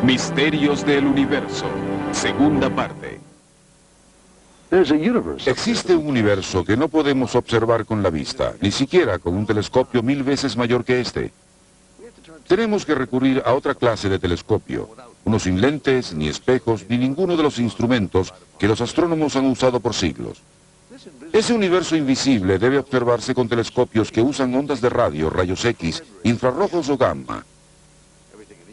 Misterios del Universo, segunda parte. Existe un universo que no podemos observar con la vista, ni siquiera con un telescopio 1000 veces mayor que este. Tenemos que recurrir a otra clase de telescopio, uno sin lentes, ni espejos, ni ninguno de los instrumentos que los astrónomos han usado por siglos. Ese universo invisible debe observarse con telescopios que usan ondas de radio, rayos X, infrarrojos o gamma.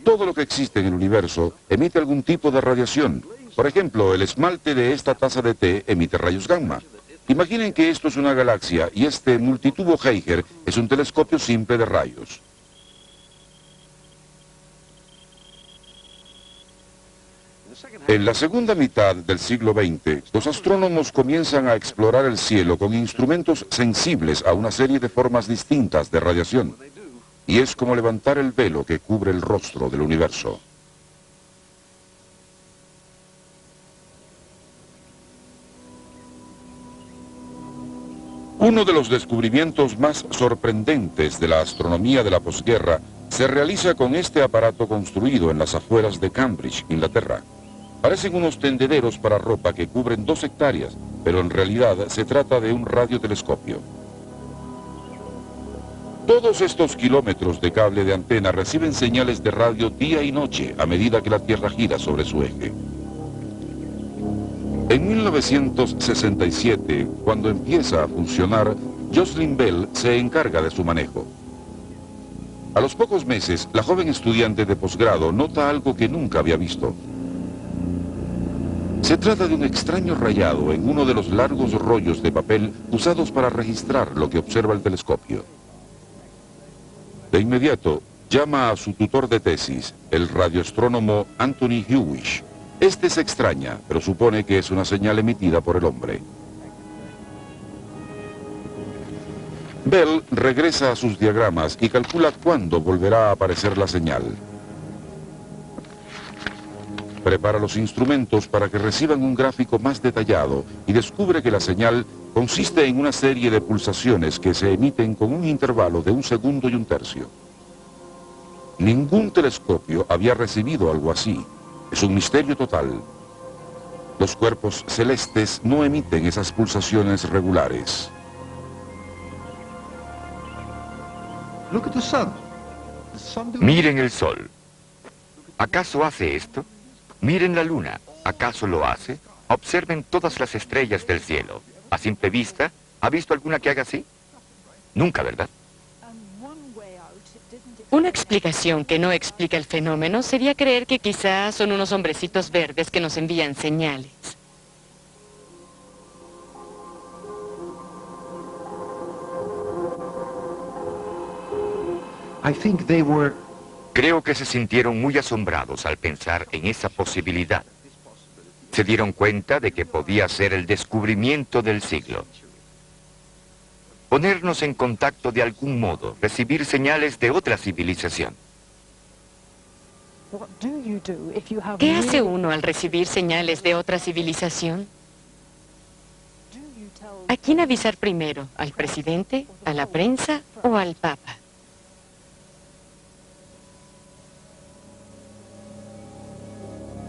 Todo lo que existe en el universo emite algún tipo de radiación. Por ejemplo, el esmalte de esta taza de té emite rayos gamma. Imaginen que esto es una galaxia y este multitubo Geiger es un telescopio simple de rayos. En la segunda mitad del siglo XX, los astrónomos comienzan a explorar el cielo con instrumentos sensibles a una serie de formas distintas de radiación. Y es como levantar el velo que cubre el rostro del universo. Uno de los descubrimientos más sorprendentes de la astronomía de la posguerra se realiza con este aparato construido en las afueras de Cambridge, Inglaterra. Parecen unos tendederos para ropa que cubren 2 hectáreas, pero en realidad se trata de un radiotelescopio. Todos estos kilómetros de cable de antena reciben señales de radio día y noche a medida que la Tierra gira sobre su eje. En 1967, cuando empieza a funcionar, Jocelyn Bell se encarga de su manejo. A los pocos meses, la joven estudiante de posgrado nota algo que nunca había visto. Se trata de un extraño rayado en uno de los largos rollos de papel usados para registrar lo que observa el telescopio. De inmediato, llama a su tutor de tesis, el radioastrónomo Anthony Hewish. Este se extraña, pero supone que es una señal emitida por el hombre. Bell regresa a sus diagramas y calcula cuándo volverá a aparecer la señal. Prepara los instrumentos para que reciban un gráfico más detallado y descubre que la señal consiste en una serie de pulsaciones que se emiten con un intervalo de 1 segundo y 1/3. Ningún telescopio había recibido algo así. Es un misterio total. Los cuerpos celestes no emiten esas pulsaciones regulares. Miren el sol. ¿Acaso hace esto? Miren la luna. ¿Acaso lo hace? Observen todas las estrellas del cielo. A simple vista, ¿ha visto alguna que haga así? Nunca, ¿verdad? Una explicación que no explica el fenómeno sería creer que quizás son unos hombrecitos verdes que nos envían señales. Creo que se sintieron muy asombrados al pensar en esa posibilidad. Se dieron cuenta de que podía ser el descubrimiento del siglo. Ponernos en contacto de algún modo, recibir señales de otra civilización. ¿Qué hace uno al recibir señales de otra civilización? ¿A quién avisar primero? ¿Al presidente, a la prensa o al Papa?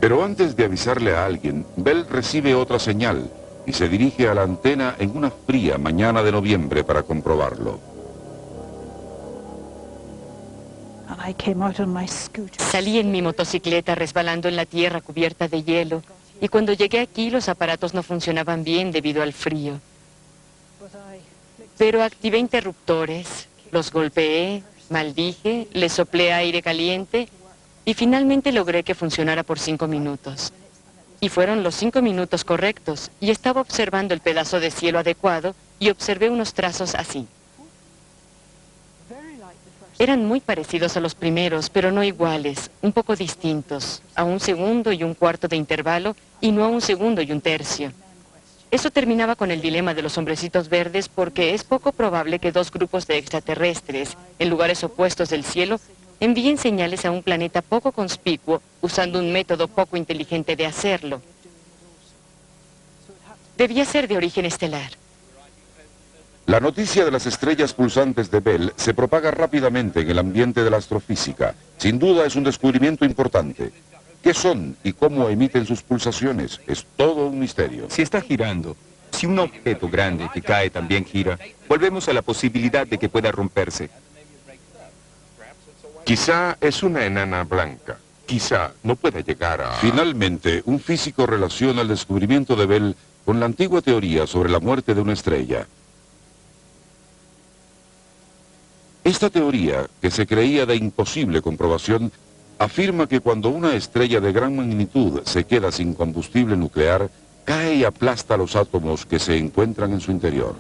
Pero antes de avisarle a alguien, Bell recibe otra señal y se dirige a la antena en una fría mañana de noviembre para comprobarlo. Salí en mi motocicleta resbalando en la tierra cubierta de hielo y cuando llegué aquí los aparatos no funcionaban bien debido al frío. Pero activé interruptores, los golpeé, maldije, les soplé aire caliente y finalmente logré que funcionara por 5 minutos. Y fueron los 5 minutos correctos, y estaba observando el pedazo de cielo adecuado y observé unos trazos así. Eran muy parecidos a los primeros, pero no iguales, un poco distintos, a 1 segundo y 1/4 de intervalo, y no a 1 segundo y 1/3. Eso terminaba con el dilema de los hombrecitos verdes porque es poco probable que 2 grupos de extraterrestres, en lugares opuestos del cielo, envíen señales a un planeta poco conspicuo usando un método poco inteligente de hacerlo. Debía ser de origen estelar. La noticia de las estrellas pulsantes de Bell se propaga rápidamente en el ambiente de la astrofísica. Sin duda es un descubrimiento importante. ¿Qué son y cómo emiten sus pulsaciones? Es todo un misterio. Si está girando, si un objeto grande que cae también gira, volvemos a la posibilidad de que pueda romperse. Quizá es una enana blanca. Quizá no pueda llegar a... Finalmente, un físico relaciona el descubrimiento de Bell con la antigua teoría sobre la muerte de una estrella. Esta teoría, que se creía de imposible comprobación, afirma que cuando una estrella de gran magnitud se queda sin combustible nuclear, cae y aplasta los átomos que se encuentran en su interior.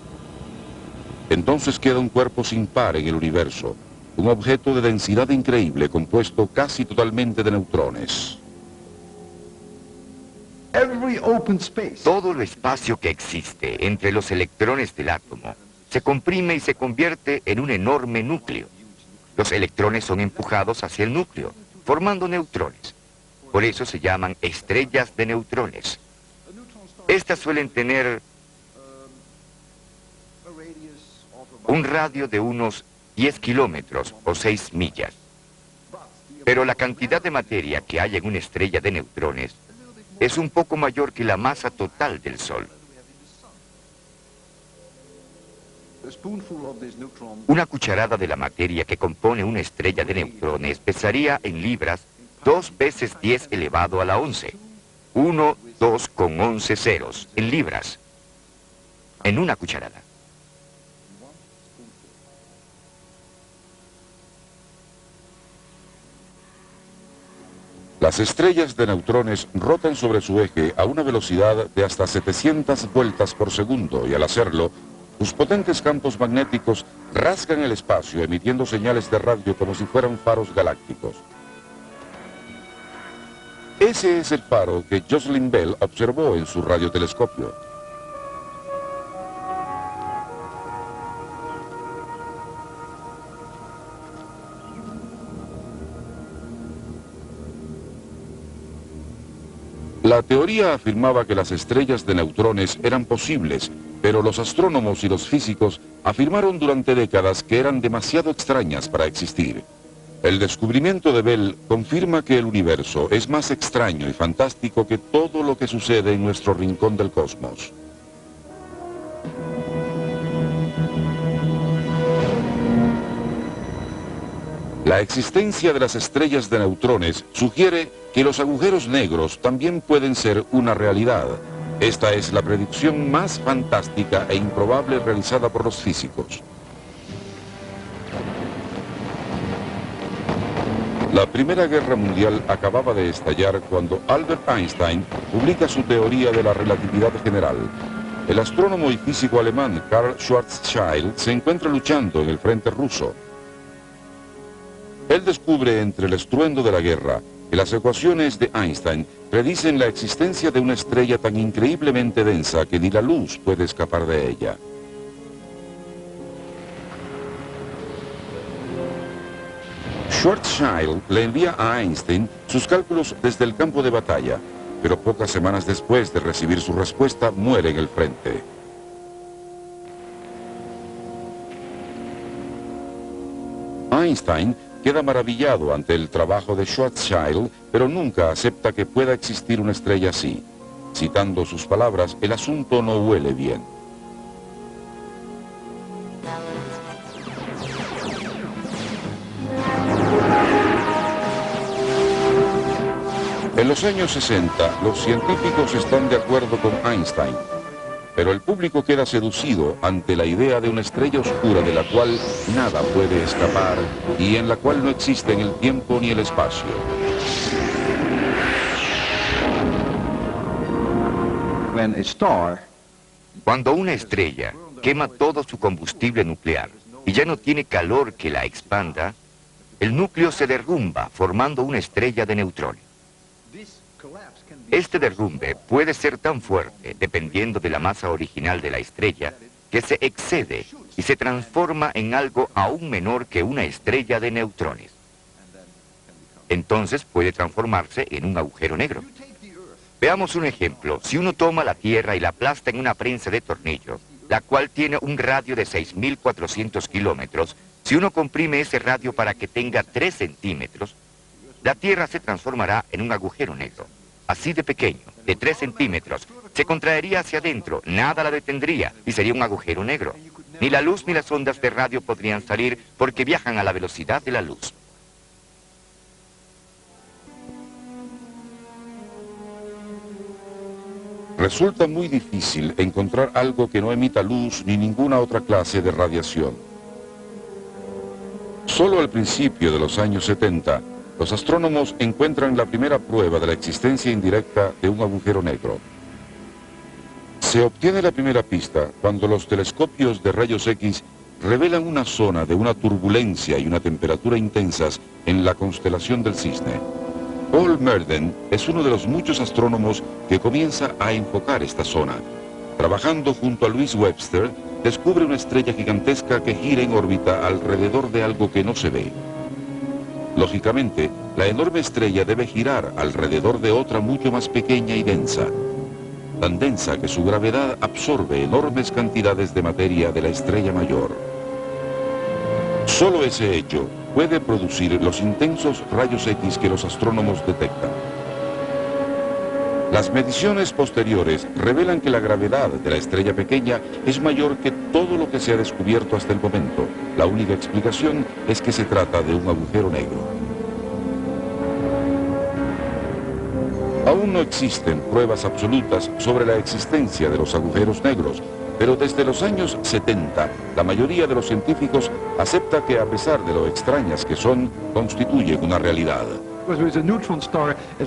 Entonces queda un cuerpo sin par en el universo, un objeto de densidad increíble compuesto casi totalmente de neutrones. Todo el espacio que existe entre los electrones del átomo se comprime y se convierte en un enorme núcleo. Los electrones son empujados hacia el núcleo, formando neutrones. Por eso se llaman estrellas de neutrones. Estas suelen tener un radio de unos 10 kilómetros o 6 millas. Pero la cantidad de materia que hay en una estrella de neutrones es un poco mayor que la masa total del Sol. Una cucharada de la materia que compone una estrella de neutrones pesaría en libras 2 veces 10 elevado a la 11. 1, 2 con 11 ceros en libras. En una cucharada. Las estrellas de neutrones rotan sobre su eje a una velocidad de hasta 700 vueltas por segundo y al hacerlo, sus potentes campos magnéticos rasgan el espacio emitiendo señales de radio como si fueran faros galácticos. Ese es el faro que Jocelyn Bell observó en su radiotelescopio. La teoría afirmaba que las estrellas de neutrones eran posibles, pero los astrónomos y los físicos afirmaron durante décadas que eran demasiado extrañas para existir. El descubrimiento de Bell confirma que el universo es más extraño y fantástico que todo lo que sucede en nuestro rincón del cosmos. La existencia de las estrellas de neutrones sugiere que los agujeros negros también pueden ser una realidad. Esta es la predicción más fantástica e improbable realizada por los físicos. La Primera Guerra Mundial acababa de estallar cuando Albert Einstein publica su teoría de la relatividad general. El astrónomo y físico alemán Karl Schwarzschild se encuentra luchando en el frente ruso. Él descubre entre el estruendo de la guerra que las ecuaciones de Einstein predicen la existencia de una estrella tan increíblemente densa que ni la luz puede escapar de ella. Schwarzschild le envía a Einstein sus cálculos desde el campo de batalla, pero pocas semanas después de recibir su respuesta muere en el frente. Einstein queda maravillado ante el trabajo de Schwarzschild, pero nunca acepta que pueda existir una estrella así. Citando sus palabras, el asunto no huele bien. En los años 60, los científicos están de acuerdo con Einstein, pero el público queda seducido ante la idea de una estrella oscura de la cual nada puede escapar y en la cual no existen el tiempo ni el espacio. Cuando una estrella quema todo su combustible nuclear y ya no tiene calor que la expanda, el núcleo se derrumba formando una estrella de neutrones. Este derrumbe puede ser tan fuerte, dependiendo de la masa original de la estrella, que se excede y se transforma en algo aún menor que una estrella de neutrones. Entonces puede transformarse en un agujero negro. Veamos un ejemplo. Si uno toma la Tierra y la aplasta en una prensa de tornillo, la cual tiene un radio de 6.400 kilómetros, si uno comprime ese radio para que tenga 3 centímetros, la Tierra se transformará en un agujero negro, así de pequeño, de 3 centímetros. Se contraería hacia adentro, nada la detendría y sería un agujero negro. Ni la luz ni las ondas de radio podrían salir porque viajan a la velocidad de la luz. Resulta muy difícil encontrar algo que no emita luz ni ninguna otra clase de radiación. Solo al principio de los años 70, los astrónomos encuentran la primera prueba de la existencia indirecta de un agujero negro. Se obtiene la primera pista cuando los telescopios de rayos X revelan una zona de una turbulencia y una temperatura intensas en la constelación del Cisne. Paul Merden es uno de los muchos astrónomos que comienza a enfocar esta zona. Trabajando junto a Louis Webster, descubre una estrella gigantesca que gira en órbita alrededor de algo que no se ve. Lógicamente, la enorme estrella debe girar alrededor de otra mucho más pequeña y densa. Tan densa que su gravedad absorbe enormes cantidades de materia de la estrella mayor. Solo ese hecho puede producir los intensos rayos X que los astrónomos detectan. Las mediciones posteriores revelan que la gravedad de la estrella pequeña es mayor que todo lo que se ha descubierto hasta el momento. La única explicación es que se trata de un agujero negro. Aún no existen pruebas absolutas sobre la existencia de los agujeros negros, pero desde los años 70, la mayoría de los científicos acepta que a pesar de lo extrañas que son, constituyen una realidad.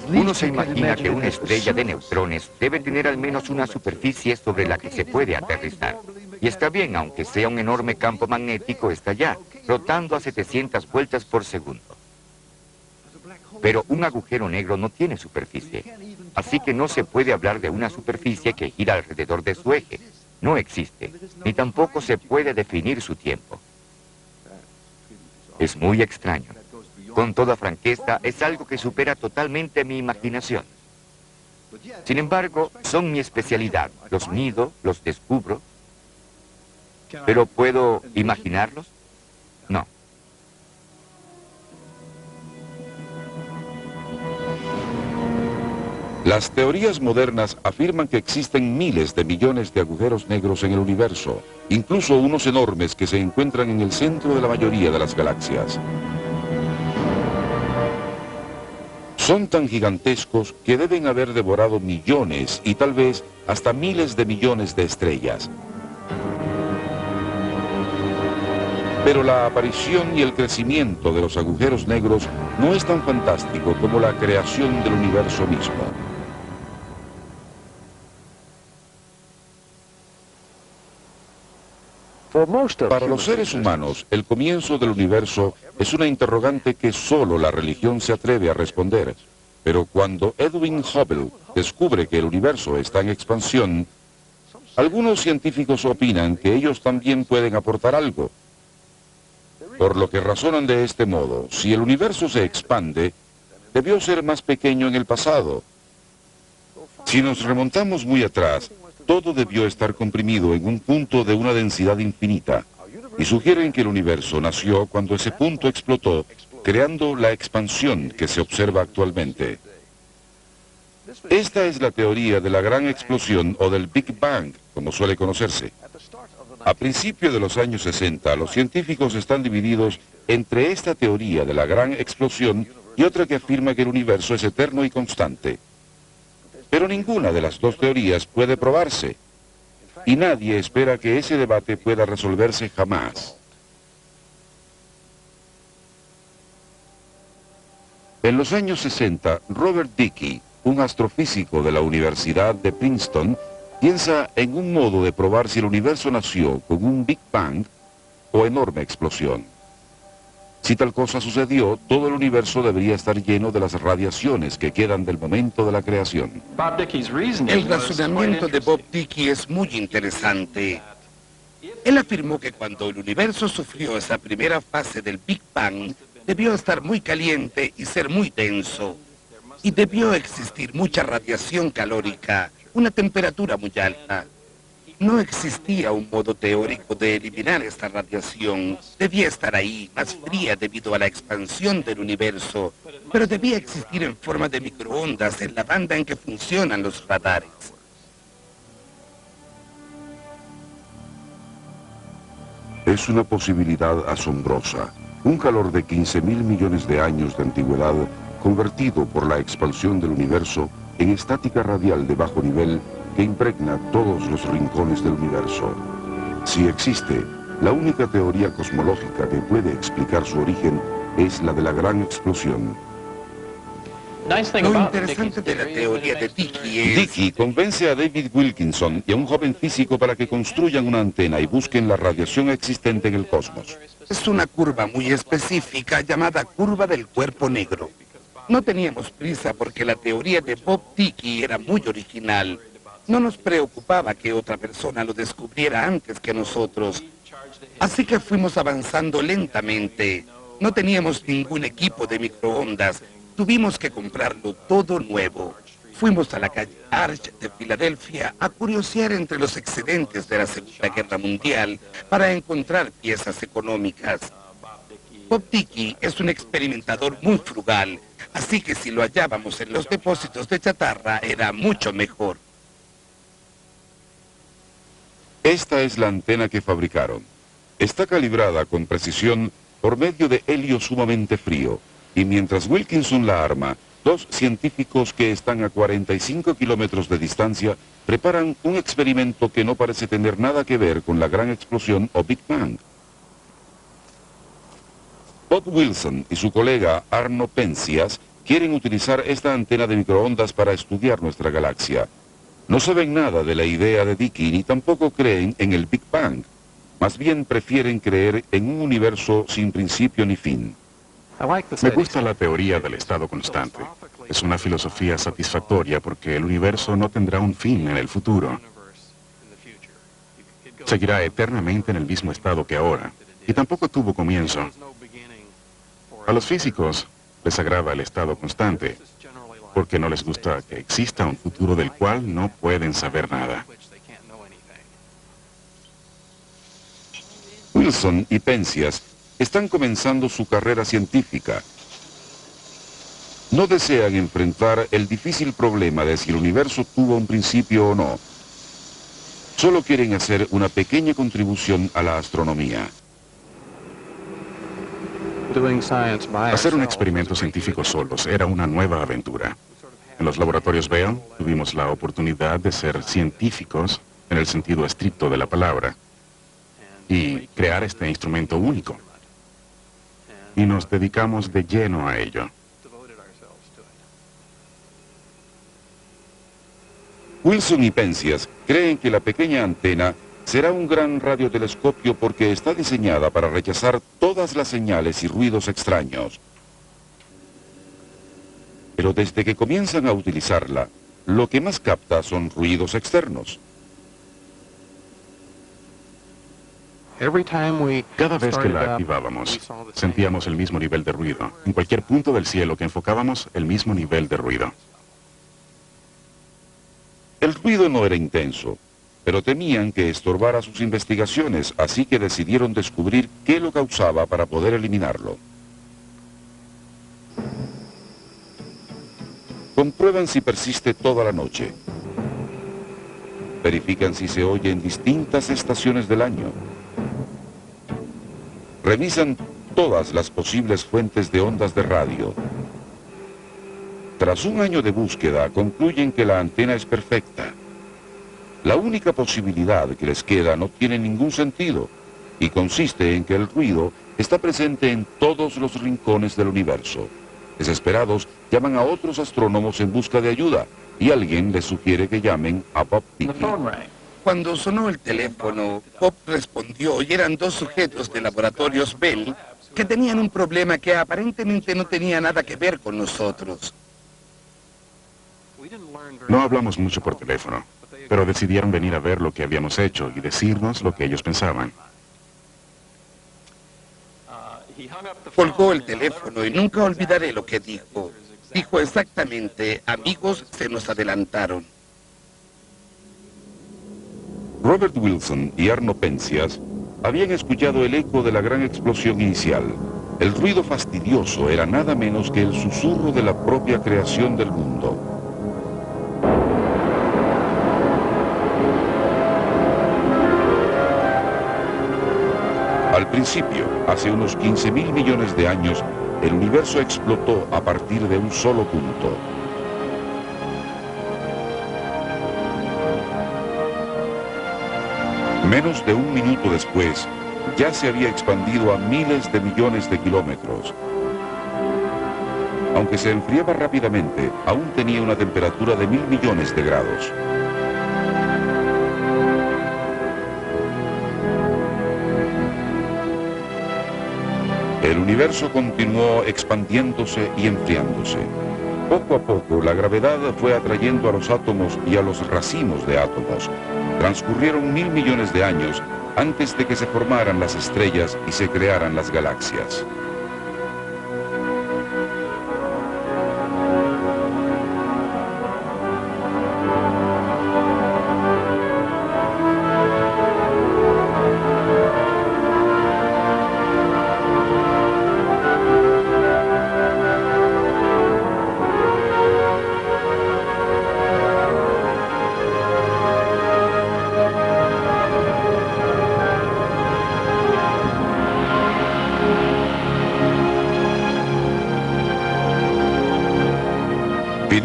Uno se imagina que una estrella de neutrones debe tener al menos una superficie sobre la que se puede aterrizar. Y está bien, aunque sea un enorme campo magnético, está allá, rotando a 700 vueltas por segundo. Pero un agujero negro no tiene superficie, así que no se puede hablar de una superficie que gira alrededor de su eje. No existe, ni tampoco se puede definir su tiempo. Es muy extraño. Con toda franqueza, es algo que supera totalmente mi imaginación. Sin embargo, son mi especialidad. Los mido, los descubro. ¿Pero puedo imaginarlos? No. Las teorías modernas afirman que existen miles de millones de agujeros negros en el universo, incluso unos enormes que se encuentran en el centro de la mayoría de las galaxias. Son tan gigantescos que deben haber devorado millones y tal vez hasta miles de millones de estrellas. Pero la aparición y el crecimiento de los agujeros negros no es tan fantástico como la creación del universo mismo. Para los seres humanos, el comienzo del universo es una interrogante que solo la religión se atreve a responder. Pero cuando Edwin Hubble descubre que el universo está en expansión, algunos científicos opinan que ellos también pueden aportar algo. Por lo que razonan de este modo: si el universo se expande, debió ser más pequeño en el pasado. Si nos remontamos muy atrás, todo debió estar comprimido en un punto de una densidad infinita, y sugieren que el universo nació cuando ese punto explotó, creando la expansión que se observa actualmente. Esta es la teoría de la gran explosión o del Big Bang, como suele conocerse. A principios de los años 60, los científicos están divididos entre esta teoría de la gran explosión y otra que afirma que el universo es eterno y constante. Pero ninguna de las dos teorías puede probarse, y nadie espera que ese debate pueda resolverse jamás. En los años 60, Robert Dicke, un astrofísico de la Universidad de Princeton, piensa en un modo de probar si el universo nació con un Big Bang o enorme explosión. Si tal cosa sucedió, todo el universo debería estar lleno de las radiaciones que quedan del momento de la creación. El razonamiento de Bob Dicke es muy interesante. Él afirmó que cuando el universo sufrió esa primera fase del Big Bang, debió estar muy caliente y ser muy denso. Y debió existir mucha radiación calórica, una temperatura muy alta. No existía un modo teórico de eliminar esta radiación. Debía estar ahí, más fría debido a la expansión del universo, pero debía existir en forma de microondas en la banda en que funcionan los radares. Es una posibilidad asombrosa. Un calor de 15.000 millones de años de antigüedad, convertido por la expansión del universo en estática radial de bajo nivel que impregna todos los rincones del universo. Si existe, la única teoría cosmológica que puede explicar su origen es la de la gran explosión. Lo interesante de la teoría de Dickey es... Dickey convence a David Wilkinson y a un joven físico para que construyan una antena y busquen la radiación existente en el cosmos. Es una curva muy específica llamada curva del cuerpo negro. No teníamos prisa porque la teoría de Bob Dickey era muy original. No nos preocupaba que otra persona lo descubriera antes que nosotros. Así que fuimos avanzando lentamente. No teníamos ningún equipo de microondas. Tuvimos que comprarlo todo nuevo. Fuimos a la calle Arch de Filadelfia a curiosear entre los excedentes de la Segunda Guerra Mundial para encontrar piezas económicas. Bob Dickey es un experimentador muy frugal, así que si lo hallábamos en los depósitos de chatarra era mucho mejor. Esta es la antena que fabricaron. Está calibrada con precisión por medio de helio sumamente frío, y mientras Wilkinson la arma, dos científicos que están a 45 kilómetros de distancia preparan un experimento que no parece tener nada que ver con la gran explosión o Big Bang. Bob Wilson y su colega Arno Penzias quieren utilizar esta antena de microondas para estudiar nuestra galaxia. No saben nada de la idea de Dickey ni tampoco creen en el Big Bang. Más bien prefieren creer en un universo sin principio ni fin. Me gusta la teoría del estado constante. Es una filosofía satisfactoria porque el universo no tendrá un fin en el futuro. Seguirá eternamente en el mismo estado que ahora. Y tampoco tuvo comienzo. A los físicos les agrada el estado constante, porque no les gusta que exista un futuro del cual no pueden saber nada. Wilson y Penzias están comenzando su carrera científica. No desean enfrentar el difícil problema de si el universo tuvo un principio o no. Solo quieren hacer una pequeña contribución a la astronomía. Hacer un experimento científico solos era una nueva aventura. En los laboratorios Bell tuvimos la oportunidad de ser científicos en el sentido estricto de la palabra y crear este instrumento único. Y nos dedicamos de lleno a ello. Wilson y Penzias creen que la pequeña antena será un gran radiotelescopio porque está diseñada para rechazar todas las señales y ruidos extraños. Pero desde que comienzan a utilizarla, lo que más capta son ruidos externos. Cada vez que la activábamos, sentíamos el mismo nivel de ruido. En cualquier punto del cielo que enfocábamos, el mismo nivel de ruido. El ruido no era intenso, pero temían que estorbara sus investigaciones, así que decidieron descubrir qué lo causaba para poder eliminarlo. Comprueban si persiste toda la noche. Verifican si se oye en distintas estaciones del año. Revisan todas las posibles fuentes de ondas de radio. Tras un año de búsqueda, concluyen que la antena es perfecta. La única posibilidad que les queda no tiene ningún sentido y consiste en que el ruido está presente en todos los rincones del universo. Desesperados, llaman a otros astrónomos en busca de ayuda y alguien les sugiere que llamen a Bob Dickey. Cuando sonó el teléfono, Bob respondió y eran dos sujetos de laboratorios Bell que tenían un problema que aparentemente no tenía nada que ver con nosotros. No hablamos mucho por teléfono, pero decidieron venir a ver lo que habíamos hecho y decirnos lo que ellos pensaban. Colgó el teléfono y nunca olvidaré lo que dijo. Dijo exactamente, amigos, se nos adelantaron. Robert Wilson y Arno Penzias habían escuchado el eco de la gran explosión inicial. El ruido fastidioso era nada menos que el susurro de la propia creación del mundo. Al principio, hace unos 15.000 millones de años, el universo explotó a partir de un solo punto. Menos de un minuto después, ya se había expandido a miles de millones de kilómetros. Aunque se enfriaba rápidamente, aún tenía una temperatura de 1.000 millones de grados. El universo continuó expandiéndose y enfriándose. Poco a poco, la gravedad fue atrayendo a los átomos y a los racimos de átomos. Transcurrieron 1.000 millones de años antes de que se formaran las estrellas y se crearan las galaxias.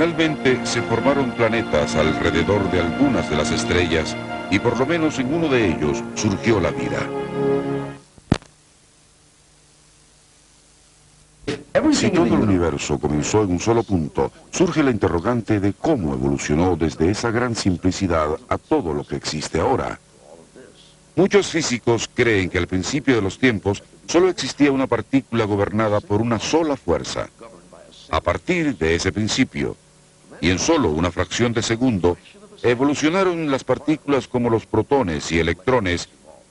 Finalmente se formaron planetas alrededor de algunas de las estrellas y por lo menos en uno de ellos surgió la vida. Si todo el universo comenzó en un solo punto, surge la interrogante de cómo evolucionó desde esa gran simplicidad a todo lo que existe ahora. Muchos físicos creen que al principio de los tiempos solo existía una partícula gobernada por una sola fuerza. A partir de ese principio, y en solo una fracción de segundo, evolucionaron las partículas como los protones y electrones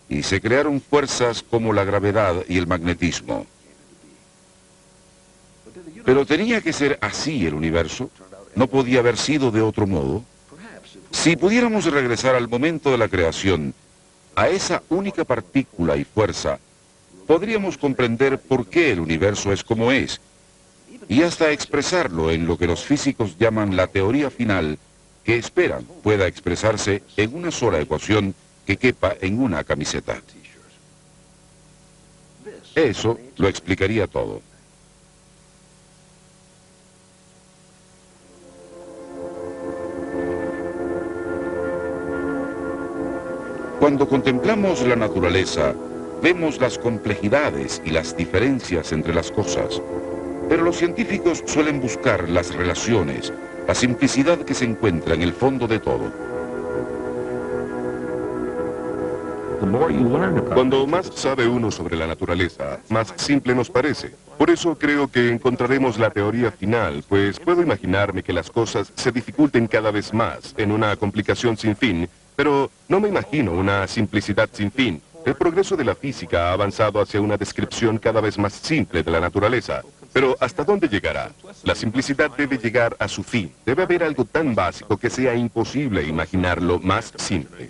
y se crearon fuerzas como la gravedad y el magnetismo. ¿Pero tenía que ser así el universo? ¿No podía haber sido de otro modo? Si pudiéramos regresar al momento de la creación, a esa única partícula y fuerza, podríamos comprender por qué el universo es como es, y hasta expresarlo en lo que los físicos llaman la teoría final, que esperan pueda expresarse en una sola ecuación que quepa en una camiseta. Eso lo explicaría todo. Cuando contemplamos la naturaleza, vemos las complejidades y las diferencias entre las cosas. Pero los científicos suelen buscar las relaciones, la simplicidad que se encuentra en el fondo de todo. Cuando más sabe uno sobre la naturaleza, más simple nos parece. Por eso creo que encontraremos la teoría final, pues puedo imaginarme que las cosas se dificulten cada vez más en una complicación sin fin, pero no me imagino una simplicidad sin fin. El progreso de la física ha avanzado hacia una descripción cada vez más simple de la naturaleza. Pero ¿hasta dónde llegará? La simplicidad debe llegar a su fin. Debe haber algo tan básico que sea imposible imaginarlo más simple.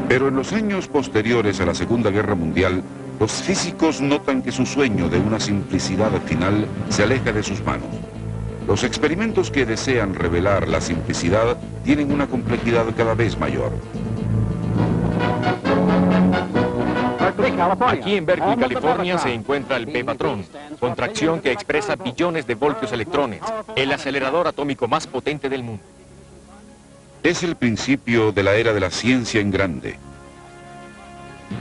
Pero en los años posteriores a la Segunda Guerra Mundial, los físicos notan que su sueño de una simplicidad final se aleja de sus manos. Los experimentos que desean revelar la simplicidad tienen una complejidad cada vez mayor. Aquí en Berkeley, California, se encuentra el P-patrón, contracción que expresa billones de voltios electrones, el acelerador atómico más potente del mundo. Es el principio de la era de la ciencia en grande.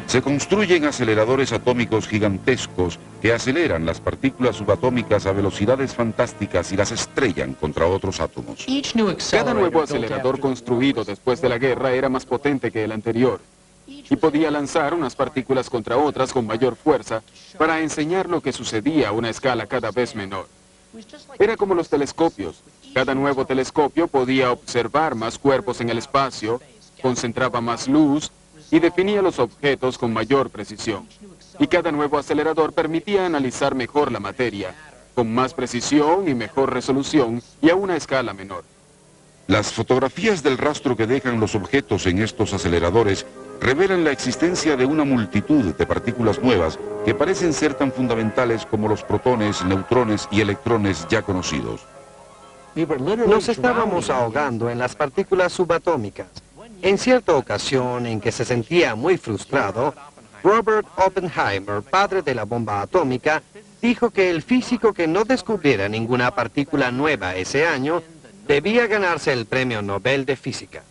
Se construyen aceleradores atómicos gigantescos que aceleran las partículas subatómicas a velocidades fantásticas y las estrellan contra otros átomos. Cada nuevo acelerador construido después de la guerra era más potente que el anterior y podía lanzar unas partículas contra otras con mayor fuerza para enseñar lo que sucedía a una escala cada vez menor. Era como los telescopios. Cada nuevo telescopio podía observar más cuerpos en el espacio, concentraba más luz y definía los objetos con mayor precisión. Y cada nuevo acelerador permitía analizar mejor la materia. con más precisión y mejor resolución y a una escala menor. Las fotografías del rastro que dejan los objetos en estos aceleradores revelan la existencia de una multitud de partículas nuevas que parecen ser tan fundamentales como los protones, neutrones y electrones ya conocidos. Nos estábamos ahogando en las partículas subatómicas. En cierta ocasión en que se sentía muy frustrado, Robert Oppenheimer, padre de la bomba atómica, dijo que el físico que no descubriera ninguna partícula nueva ese año debía ganarse el Premio Nobel de Física.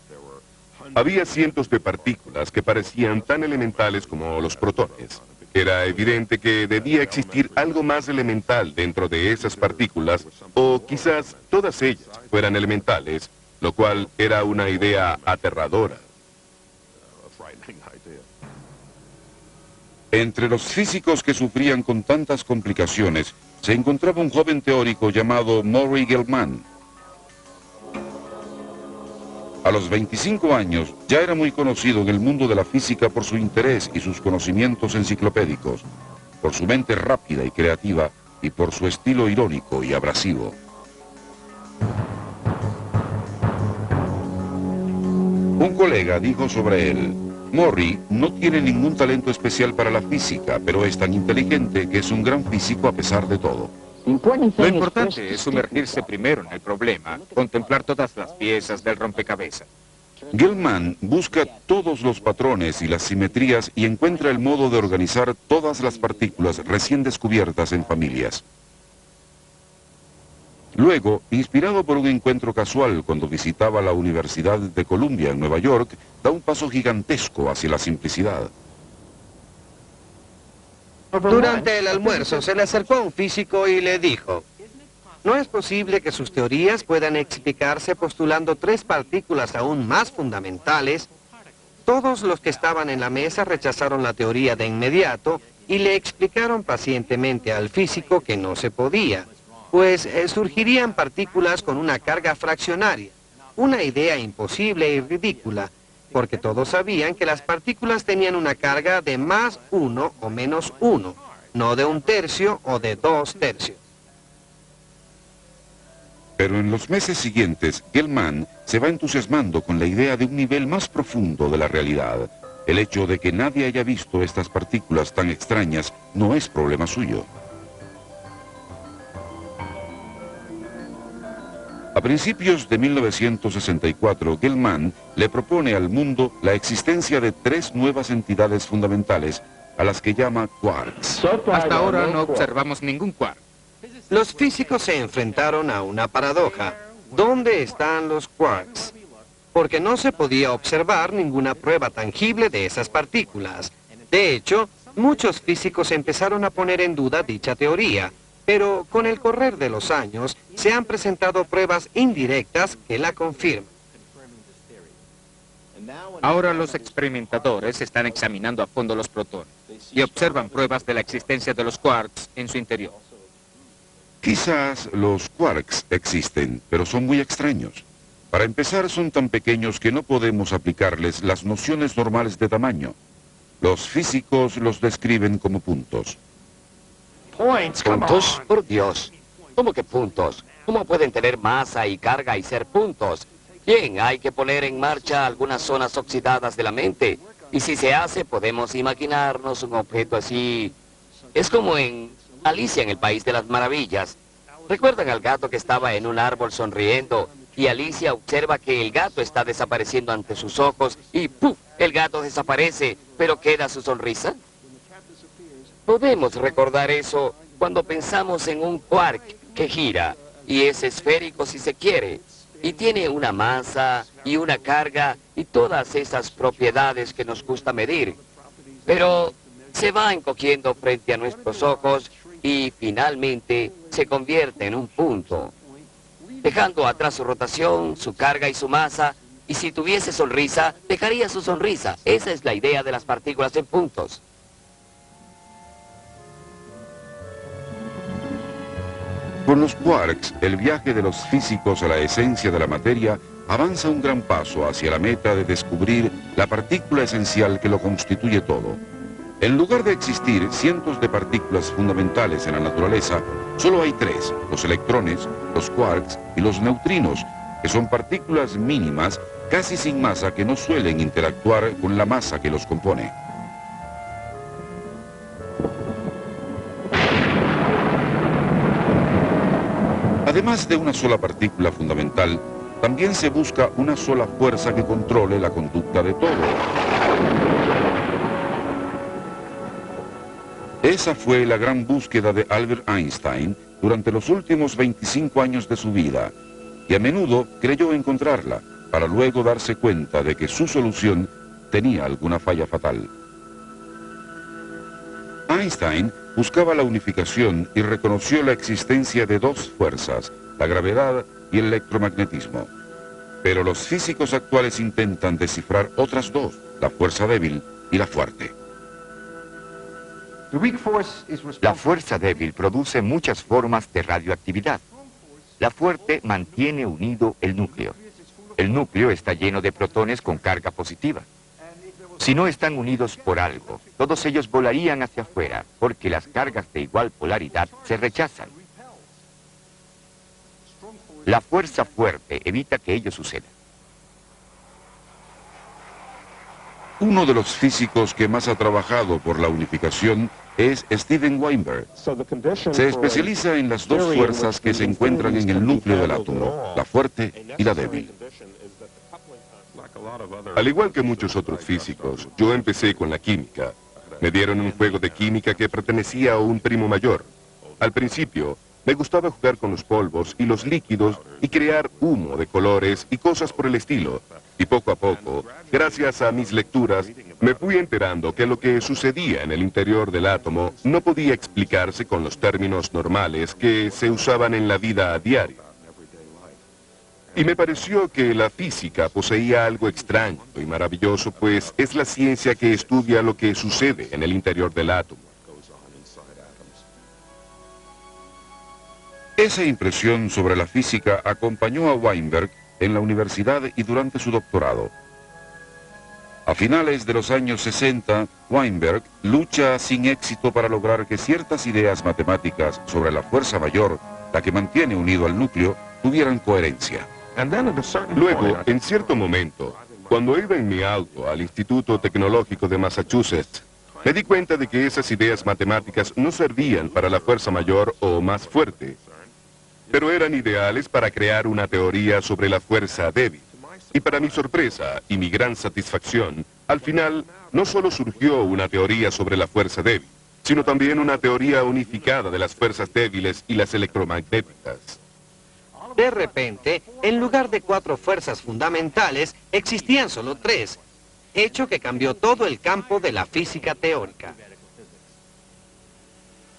Había cientos de partículas que parecían tan elementales como los protones. Era evidente que debía existir algo más elemental dentro de esas partículas, o quizás todas ellas fueran elementales, lo cual era una idea aterradora. Entre los físicos que sufrían con tantas complicaciones, se encontraba un joven teórico llamado Murray Gell-Mann. A los 25 años ya era muy conocido en el mundo de la física por su interés y sus conocimientos enciclopédicos, por su mente rápida y creativa y por su estilo irónico y abrasivo. Un colega dijo sobre él: Murray no tiene ningún talento especial para la física, pero es tan inteligente que es un gran físico a pesar de todo. Lo importante es sumergirse primero en el problema, contemplar todas las piezas del rompecabezas. Gell-Mann busca todos los patrones y las simetrías y encuentra el modo de organizar todas las partículas recién descubiertas en familias. Luego, inspirado por un encuentro casual cuando visitaba la Universidad de Columbia en Nueva York, da un paso gigantesco hacia la simplicidad. Durante el almuerzo se le acercó a un físico y le dijo: ¿no es posible que sus teorías puedan explicarse postulando tres partículas aún más fundamentales? Todos los que estaban en la mesa rechazaron la teoría de inmediato y le explicaron pacientemente al físico que no se podía, pues surgirían partículas con una carga fraccionaria, una idea imposible y ridícula, porque todos sabían que las partículas tenían una carga de más 1 o menos 1, no de 1/3 o de 2/3. Pero en los meses siguientes, Gell-Mann se va entusiasmando con la idea de un nivel más profundo de la realidad. El hecho de que nadie haya visto estas partículas tan extrañas no es problema suyo. A principios de 1964, Gell-Mann le propone al mundo la existencia de tres nuevas entidades fundamentales, a las que llama quarks. Hasta ahora no observamos ningún quark. Los físicos se enfrentaron a una paradoja. ¿Dónde están los quarks? Porque no se podía observar ninguna prueba tangible de esas partículas. De hecho, muchos físicos empezaron a poner en duda dicha teoría, pero con el correr de los años se han presentado pruebas indirectas que la confirman. Ahora los experimentadores están examinando a fondo los protones y observan pruebas de la existencia de los quarks en su interior. Quizás los quarks existen, pero son muy extraños. Para empezar, son tan pequeños que no podemos aplicarles las nociones normales de tamaño. Los físicos los describen como puntos. ¿Puntos? Por Dios. ¿Cómo que puntos? ¿Cómo pueden tener masa y carga y ser puntos? Bien, hay que poner en marcha algunas zonas oxidadas de la mente. Y si se hace, podemos imaginarnos un objeto así. Es como en Alicia en el País de las Maravillas. ¿Recuerdan al gato que estaba en un árbol sonriendo? Y Alicia observa que el gato está desapareciendo ante sus ojos y ¡puf! El gato desaparece, pero queda su sonrisa. Podemos recordar eso cuando pensamos en un quark que gira y es esférico si se quiere, y tiene una masa y una carga y todas esas propiedades que nos gusta medir. Pero se va encogiendo frente a nuestros ojos y finalmente se convierte en un punto, dejando atrás su rotación, su carga y su masa, y si tuviese sonrisa, dejaría su sonrisa. Esa es la idea de las partículas en puntos. Con los quarks, el viaje de los físicos a la esencia de la materia avanza un gran paso hacia la meta de descubrir la partícula esencial que lo constituye todo. En lugar de existir cientos de partículas fundamentales en la naturaleza, solo hay tres: los electrones, los quarks y los neutrinos, que son partículas mínimas, casi sin masa, que no suelen interactuar con la masa que los compone. Además de una sola partícula fundamental, también se busca una sola fuerza que controle la conducta de todo. Esa fue la gran búsqueda de Albert Einstein durante los últimos 25 años de su vida, y a menudo creyó encontrarla, para luego darse cuenta de que su solución tenía alguna falla fatal. Einstein buscaba la unificación y reconoció la existencia de dos fuerzas, la gravedad y el electromagnetismo. Pero los físicos actuales intentan descifrar otras dos, la fuerza débil y la fuerte. La fuerza débil produce muchas formas de radioactividad. La fuerte mantiene unido el núcleo. El núcleo está lleno de protones con carga positiva. Si no están unidos por algo, todos ellos volarían hacia afuera, porque las cargas de igual polaridad se rechazan. La fuerza fuerte evita que ello suceda. Uno de los físicos que más ha trabajado por la unificación es Steven Weinberg. Se especializa en las dos fuerzas que se encuentran en el núcleo del átomo, la fuerte y la débil. Al igual que muchos otros físicos, yo empecé con la química. Me dieron un juego de química que pertenecía a un primo mayor. Al principio, me gustaba jugar con los polvos y los líquidos y crear humo de colores y cosas por el estilo. Y poco a poco, gracias a mis lecturas, me fui enterando que lo que sucedía en el interior del átomo no podía explicarse con los términos normales que se usaban en la vida a diario. Y me pareció que la física poseía algo extraño y maravilloso, pues es la ciencia que estudia lo que sucede en el interior del átomo. Esa impresión sobre la física acompañó a Weinberg en la universidad y durante su doctorado. A finales de los años 60, Weinberg lucha sin éxito para lograr que ciertas ideas matemáticas sobre la fuerza mayor, la que mantiene unido al núcleo, tuvieran coherencia. Luego, en cierto momento, cuando iba en mi auto al Instituto Tecnológico de Massachusetts, me di cuenta de que esas ideas matemáticas no servían para la fuerza mayor o más fuerte, pero eran ideales para crear una teoría sobre la fuerza débil. Y para mi sorpresa y mi gran satisfacción, al final no solo surgió una teoría sobre la fuerza débil, sino también una teoría unificada de las fuerzas débiles y las electromagnéticas. De repente, en lugar de 4 fuerzas fundamentales, existían solo 3, hecho que cambió todo el campo de la física teórica.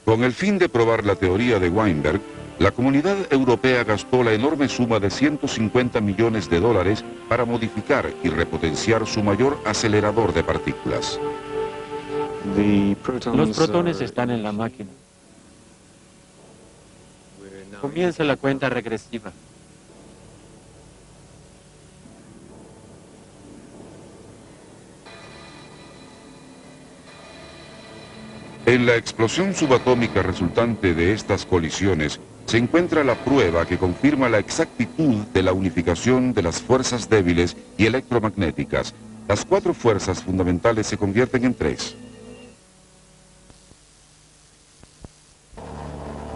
Con el fin de probar la teoría de Weinberg, la comunidad europea gastó la enorme suma de 150 millones de dólares para modificar y repotenciar su mayor acelerador de partículas. Los protones están en la máquina. Comienza la cuenta regresiva. En la explosión subatómica resultante de estas colisiones, se encuentra la prueba que confirma la exactitud de la unificación de las fuerzas débiles y electromagnéticas. Las 4 fuerzas fundamentales se convierten en 3.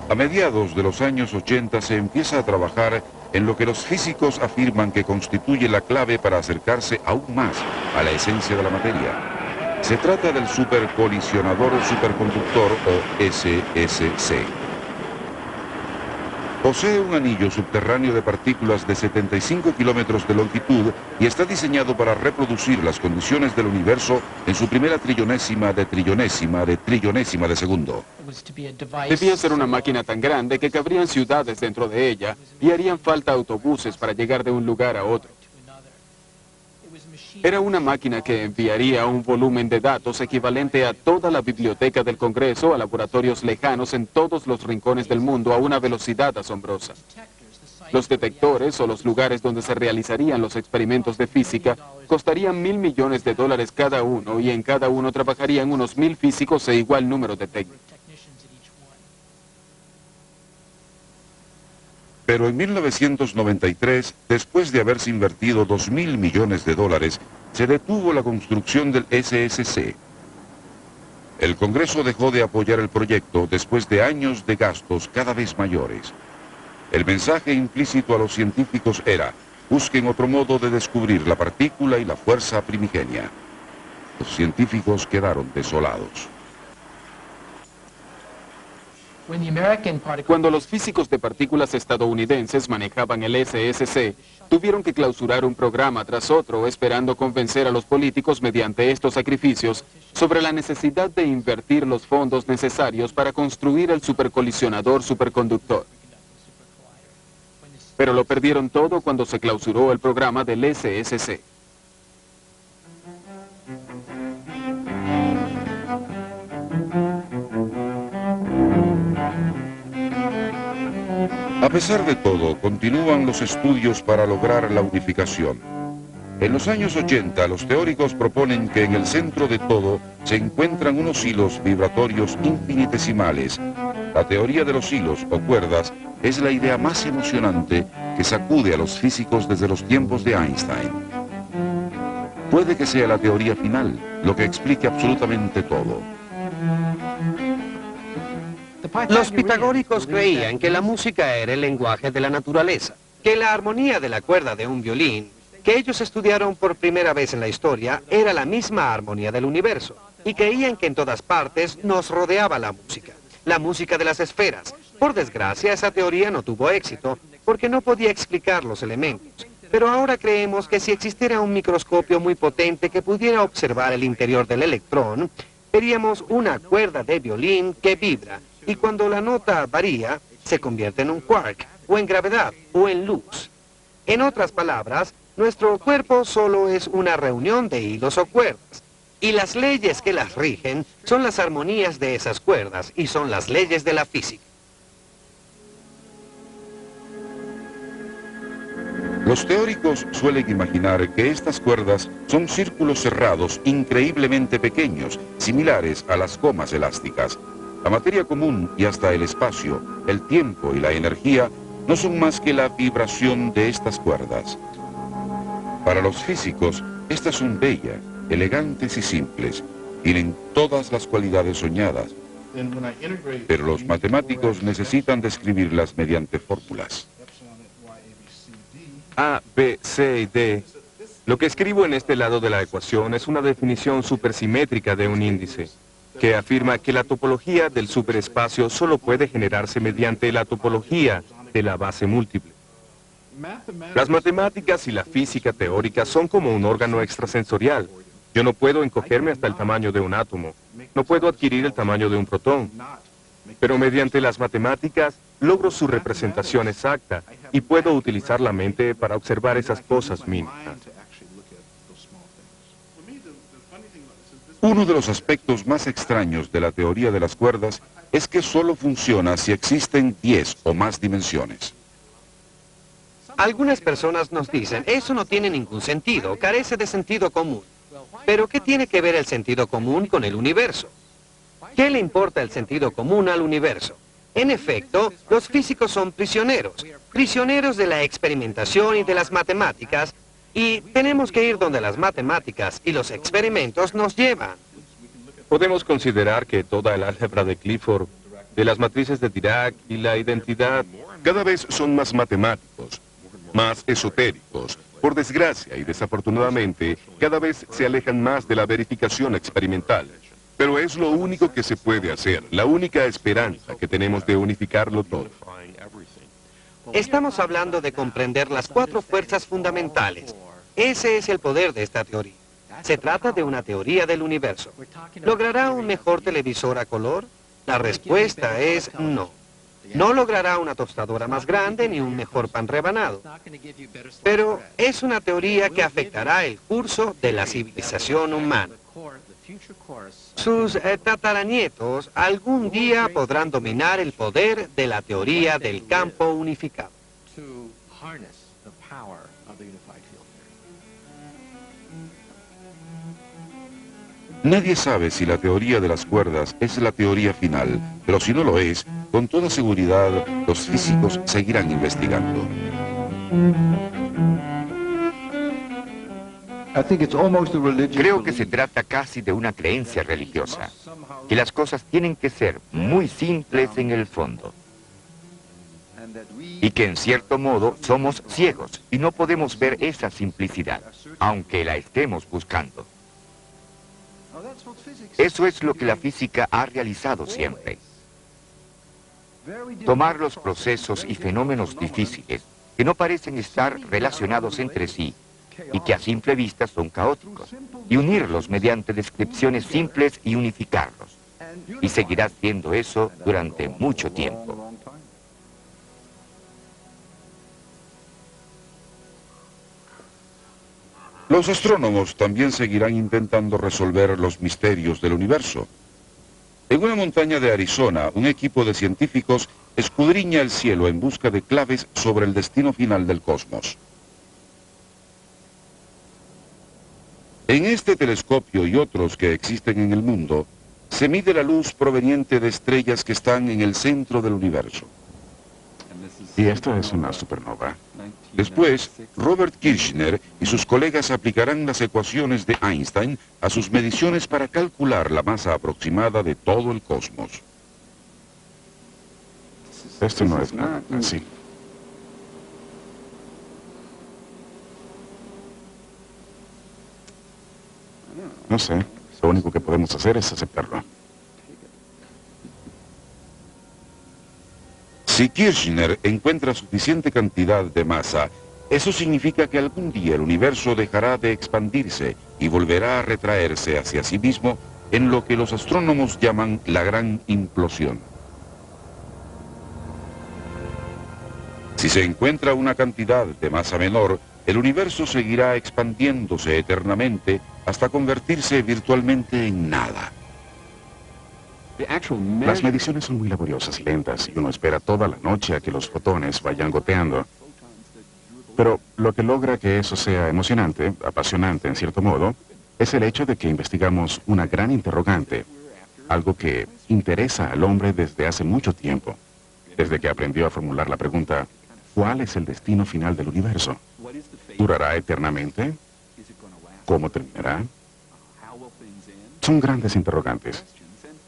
A mediados de los años 80 se empieza a trabajar en lo que los físicos afirman que constituye la clave para acercarse aún más a la esencia de la materia. Se trata del supercolisionador superconductor o SSC. Posee un anillo subterráneo de partículas de 75 kilómetros de longitud y está diseñado para reproducir las condiciones del universo en su primera trillonésima de segundo. Debía ser una máquina tan grande que cabrían ciudades dentro de ella y harían falta autobuses para llegar de un lugar a otro. Era una máquina que enviaría un volumen de datos equivalente a toda la biblioteca del Congreso a laboratorios lejanos en todos los rincones del mundo a una velocidad asombrosa. Los detectores o los lugares donde se realizarían los experimentos de física costarían $1.000 millones cada uno, y en cada uno trabajarían unos 1.000 físicos e igual número de técnicos. Pero en 1993, después de haberse invertido $2.000 millones, se detuvo la construcción del SSC. El Congreso dejó de apoyar el proyecto después de años de gastos cada vez mayores. El mensaje implícito a los científicos era: busquen otro modo de descubrir la partícula y la fuerza primigenia. Los científicos quedaron desolados. Cuando los físicos de partículas estadounidenses manejaban el SSC, tuvieron que clausurar un programa tras otro, esperando convencer a los políticos mediante estos sacrificios sobre la necesidad de invertir los fondos necesarios para construir el supercolisionador superconductor. Pero lo perdieron todo cuando se clausuró el programa del SSC. A pesar de todo, continúan los estudios para lograr la unificación. En los años 80, los teóricos proponen que en el centro de todo se encuentran unos hilos vibratorios infinitesimales. La teoría de los hilos o cuerdas es la idea más emocionante que sacude a los físicos desde los tiempos de Einstein. Puede que sea la teoría final, lo que explique absolutamente todo. Los pitagóricos creían que la música era el lenguaje de la naturaleza, que la armonía de la cuerda de un violín, que ellos estudiaron por primera vez en la historia, era la misma armonía del universo, y creían que en todas partes nos rodeaba la música de las esferas. Por desgracia, esa teoría no tuvo éxito, porque no podía explicar los elementos. Pero ahora creemos que si existiera un microscopio muy potente que pudiera observar el interior del electrón, veríamos una cuerda de violín que vibra, y cuando la nota varía, se convierte en un quark, o en gravedad, o en luz. En otras palabras, nuestro cuerpo solo es una reunión de hilos o cuerdas, y las leyes que las rigen son las armonías de esas cuerdas, y son las leyes de la física. Los teóricos suelen imaginar que estas cuerdas son círculos cerrados increíblemente pequeños, similares a las gomas elásticas. La materia común y hasta el espacio, el tiempo y la energía no son más que la vibración de estas cuerdas. Para los físicos, estas son bellas, elegantes y simples. Tienen todas las cualidades soñadas. Pero los matemáticos necesitan describirlas mediante fórmulas. A, B, C y D. Lo que escribo en este lado de la ecuación es una definición supersimétrica de un índice, que afirma que la topología del superespacio solo puede generarse mediante la topología de la base múltiple. Las matemáticas y la física teórica son como un órgano extrasensorial. Yo no puedo encogerme hasta el tamaño de un átomo, no puedo adquirir el tamaño de un protón, pero mediante las matemáticas logro su representación exacta y puedo utilizar la mente para observar esas cosas mínimas. Uno de los aspectos más extraños de la teoría de las cuerdas es que solo funciona si existen 10 o más dimensiones. Algunas personas nos dicen, eso no tiene ningún sentido, carece de sentido común. Pero ¿qué tiene que ver el sentido común con el universo? ¿Qué le importa el sentido común al universo? En efecto, los físicos son prisioneros de la experimentación y de las matemáticas, y tenemos que ir donde las matemáticas y los experimentos nos llevan. Podemos considerar que toda el álgebra de Clifford, de las matrices de Dirac y la identidad, cada vez son más matemáticos, más esotéricos. Por desgracia y desafortunadamente, cada vez se alejan más de la verificación experimental. Pero es lo único que se puede hacer, la única esperanza que tenemos de unificarlo todo. Estamos hablando de comprender las 4 fuerzas fundamentales. Ese es el poder de esta teoría. Se trata de una teoría del universo. ¿Logrará un mejor televisor a color? La respuesta es no. No logrará una tostadora más grande ni un mejor pan rebanado. Pero es una teoría que afectará el curso de la civilización humana. Sus tataranietos algún día podrán dominar el poder de la teoría del campo unificado. Nadie sabe si la teoría de las cuerdas es la teoría final, pero si no lo es, con toda seguridad los físicos seguirán investigando. Creo que se trata casi de una creencia religiosa, que las cosas tienen que ser muy simples en el fondo, y que en cierto modo somos ciegos y no podemos ver esa simplicidad, aunque la estemos buscando. Eso es lo que la física ha realizado siempre. Tomar los procesos y fenómenos difíciles que no parecen estar relacionados entre sí y que a simple vista son caóticos, y unirlos mediante descripciones simples y unificarlos. Y seguirá haciendo eso durante mucho tiempo. Los astrónomos también seguirán intentando resolver los misterios del universo. En una montaña de Arizona, un equipo de científicos escudriña el cielo en busca de claves sobre el destino final del cosmos. En este telescopio y otros que existen en el mundo, se mide la luz proveniente de estrellas que están en el centro del universo. Y esto es una supernova. Después, Robert Kirshner y sus colegas aplicarán las ecuaciones de Einstein a sus mediciones para calcular la masa aproximada de todo el cosmos. Esto no es nada así. No sé, lo único que podemos hacer es aceptarlo. Si Kirchner encuentra suficiente cantidad de masa, eso significa que algún día el universo dejará de expandirse y volverá a retraerse hacia sí mismo en lo que los astrónomos llaman la gran implosión. Si se encuentra una cantidad de masa menor, el universo seguirá expandiéndose eternamente hasta convertirse virtualmente en nada. Las mediciones son muy laboriosas y lentas, y uno espera toda la noche a que los fotones vayan goteando. Pero lo que logra que eso sea emocionante, apasionante en cierto modo, es el hecho de que investigamos una gran interrogante, algo que interesa al hombre desde hace mucho tiempo, desde que aprendió a formular la pregunta, ¿cuál es el destino final del universo? ¿Durará eternamente? ¿Cómo terminará? Son grandes interrogantes.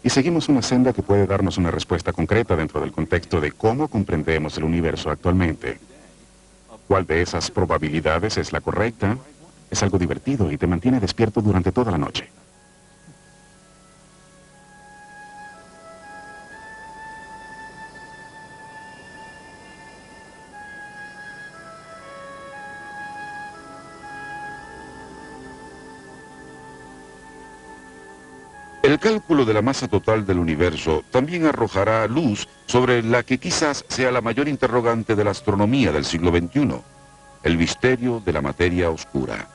Y seguimos una senda que puede darnos una respuesta concreta dentro del contexto de cómo comprendemos el universo actualmente. ¿Cuál de esas probabilidades es la correcta? Es algo divertido y te mantiene despierto durante toda la noche. El cálculo de la masa total del universo también arrojará luz sobre la que quizás sea la mayor interrogante de la astronomía del siglo XXI, el misterio de la materia oscura.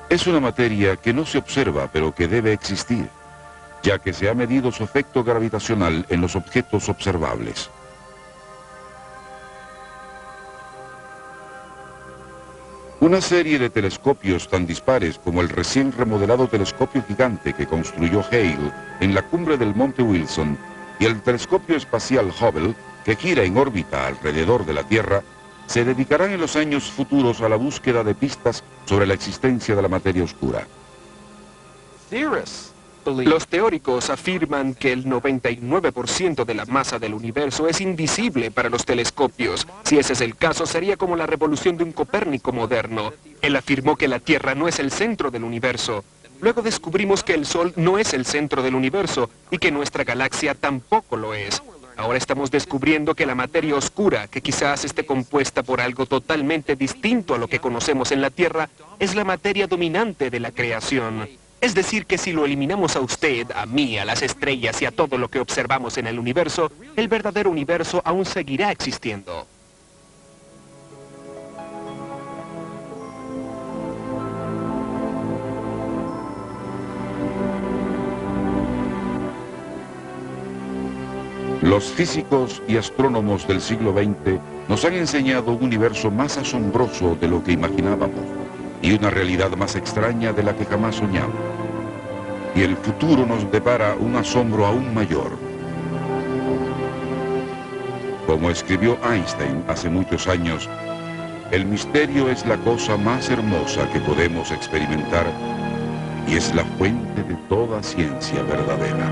Es una materia que no se observa, pero que debe existir, ya que se ha medido su efecto gravitacional en los objetos observables. Una serie de telescopios tan dispares como el recién remodelado telescopio gigante que construyó Hale en la cumbre del Monte Wilson y el telescopio espacial Hubble, que gira en órbita alrededor de la Tierra, se dedicarán en los años futuros a la búsqueda de pistas sobre la existencia de la materia oscura. Los teóricos afirman que el 99% de la masa del universo es invisible para los telescopios. Si ese es el caso, sería como la revolución de un Copérnico moderno. Él afirmó que la Tierra no es el centro del universo. Luego descubrimos que el Sol no es el centro del universo y que nuestra galaxia tampoco lo es. Ahora estamos descubriendo que la materia oscura, que quizás esté compuesta por algo totalmente distinto a lo que conocemos en la Tierra, es la materia dominante de la creación. Es decir, que si lo eliminamos a usted, a mí, a las estrellas y a todo lo que observamos en el universo, el verdadero universo aún seguirá existiendo. Los físicos y astrónomos del siglo XX nos han enseñado un universo más asombroso de lo que imaginábamos y una realidad más extraña de la que jamás soñamos. Y el futuro nos depara un asombro aún mayor. Como escribió Einstein hace muchos años, el misterio es la cosa más hermosa que podemos experimentar y es la fuente de toda ciencia verdadera.